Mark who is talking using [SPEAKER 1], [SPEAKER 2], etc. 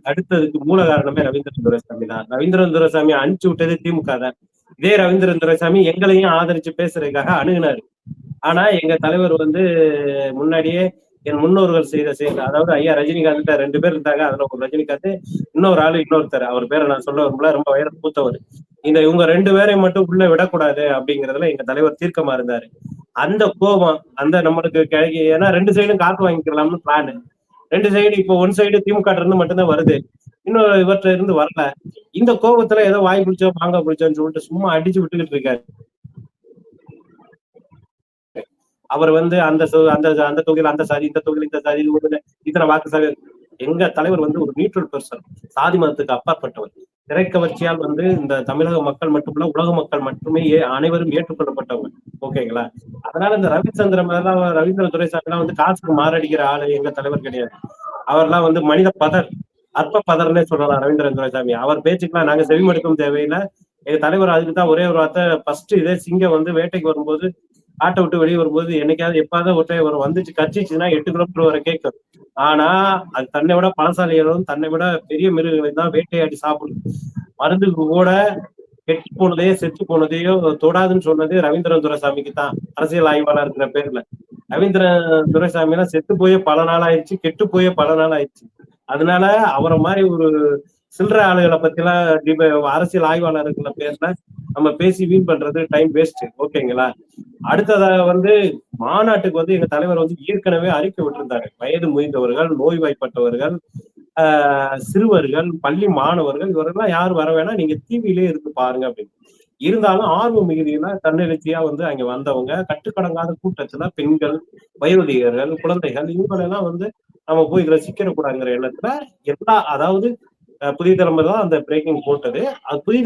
[SPEAKER 1] அடுத்ததுக்கு மூல காரணமே ரவீந்திரன் துரைசாமி தான். ரவீந்திரன் துரைசாமி அனுப்பிச்சு விட்டது திமுக தான். இதே ரவீந்திரன் துரைசாமி எங்களையும் ஆதரிச்சு பேசுறதுக்காக அணுகுனாரு. ஆனா எங்க தலைவர் வந்து முன்னாடியே என் முன்னோர்கள் செய்த செயல், அதாவது ஐயா ரஜினிகாந்த் 2 பேர் இருந்தாங்க. அதுல ஒரு ரஜினிகாந்த், இன்னொரு ஆளு இன்னொருத்தர், அவர் பேரை நான் சொல்ல வரும்ல, ரொம்ப வயது மூத்தவர். இவங்க 2 பேரையும் மட்டும் உள்ள விடக்கூடாது அப்படிங்கறதுல எங்க தலைவர் தீர்க்கமா இருந்தாரு. அந்த கோபம், அந்த நம்மளுக்கு ஏன்னா 2 சைடும் காத்து வாங்கிக்கலாம்னு பிளான். 2 சைடு இப்போ ஒன் சைடு திமுக இருந்து மட்டும்தான் வருது, இன்னொரு இவற்ற இருந்து வரல. இந்த கோபத்துல ஏதோ வாய் பிடிச்சோம் மாங்காய் பிடிச்சோன்னு சொல்லிட்டு சும்மா அடிச்சு விட்டுக்கிட்டு இருக்காரு. அவர் வந்து அந்த அந்த தொகுதியில் அந்த சாதி, இந்த தொகுதியில் இந்த சாதி, இத்தனை வாக்கு சாதி. எங்க தலைவர் வந்து ஒரு நியூட்ரல் பர்சன், சாதி மதத்துக்கு அப்பாற்பட்டவர். திரைக்கவர்ச்சியால் வந்து இந்த தமிழக மக்கள் மட்டுமல்ல, உலக மக்கள் மட்டுமே அனைவரும் ஏற்றுக்கொள்ளப்பட்டவங்க. ஓகேங்களா? அதனால இந்த ரவீந்திர துரைசாமி எல்லாம் வந்து காசுக்கு மாரடிக்கிற ஆளு எங்க தலைவர் கிடையாது. அவர்லாம் வந்து மனித பதர், அற்ப பதர்னே சொல்லலாம் ரவீந்திரன் துரைசாமி. அவர் பேச்சுக்கெல்லாம் நாங்க செவிமடுக்கும் தேவையில்லை. எங்க தலைவர் அதுக்குதான் ஒரே ஒரு வார்த்தை, ஃபர்ஸ்ட் இதே சிங்கம் வந்து வேட்டைக்கு வரும்போது, ஆட்டை விட்டு வெளியே வரும்போது என்னைக்காவது எப்பாவது ஒற்றை வரும், வந்துச்சு கச்சிச்சுன்னா 8 கிலோமீட்டர் வரை கேட்கும். ஆனா அது தன்னை விட பலசாலிகளும் தன்னை விட பெரிய மிருகங்களை தான் வேட்டையாடி சாப்பிடும். மருந்துக்கு கூட கெட்டு போனதையோ செத்து போனதையோ தொடாதுன்னு சொன்னது ரவீந்திரன் துரைசாமிக்கு தான், அரசியல் ஆய்வாளர் இருக்கிற பேர்ல. ரவீந்திரன் துரைசாமி எல்லாம் செத்து போயே பல நாள் ஆயிடுச்சு, கெட்டு போயே பல நாள் ஆயிடுச்சு. அதனால அவரை மாதிரி ஒரு சில்லற ஆளுகளை பத்தி எல்லாம் அரசியல் ஆய்வாளர்கள பேர்ல நம்ம பேசி வீண் பண்றது டைம் வேஸ்ட். ஓகேங்களா? அடுத்ததாக வந்து மாநாட்டுக்கு வந்து எங்க தலைவர் வந்து ஏற்கனவே அறிக்கை விட்டிருந்தாரு. வயது முதிர்ந்தவர்கள், நோய்வாய்ப்பட்டவர்கள், சிறுவர்கள், பள்ளி மாணவர்கள், இவரெல்லாம் யாரும் வர வேணாம், நீங்க டிவிலே இருந்து பாருங்க அப்படின்னு. இருந்தாலும் ஆர்வ மிகுதியில தன்னெழுச்சியா வந்து அங்க வந்தவங்க, கட்டுக்கடங்காத கூட்டத்துல பெண்கள், வயோதிகர்கள், குழந்தைகள், இவங்களெல்லாம் வந்து நம்ம போய் ரசிக்கிற கூடாதுங்கிற எண்ணத்துல அதாவது புதிய தலைமுறை தான் அந்த பிரேக்கிங் போட்டது. அது புதிய